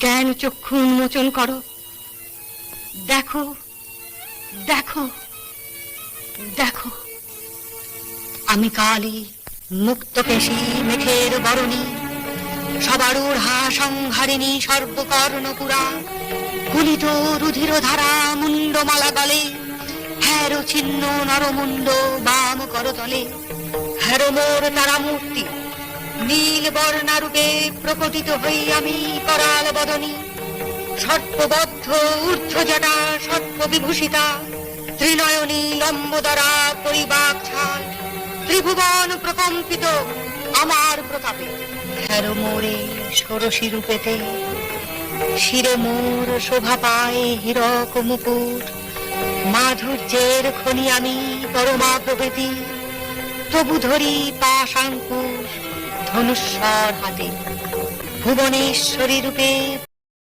জ্ঞান চক্ষু উন্মোচন করো। দেখো দেখো দেখো, আমি কালী, মুক্তকেশী, মেঘের বরণী, সবারূঢ়া সংহারিণী, সর্বকর্ণপুরা, গুলিত রুধির ধারা, মুন্ডমালা গলে, হ্যার ছিন্ন নরমুণ্ড বাম করতলে, হ্যার মোর তারা মূর্তি, নীল বর্ণারূপে প্রকটিত হই আমি করাল বদনী, সর্পবদ্ধ ঊর্ধ্বজটা সর্প বিভূষিতা, ত্রিনয়নী লম্বদরা পরিবাক ছাল, ত্রিভুবন প্রকম্পিত আমার প্রতাপে, হ্যারো মোরে ষোড়শী রূপেতে, শিরে মোর শোভা পায় হীরক মুকুট, মাধুর্যের খনি আমি পরমা প্রভৃতি, তবু ধরি পাশাঙ্কুশ ধনুস্বর হাতে, ভুবনেশ্বরী রূপে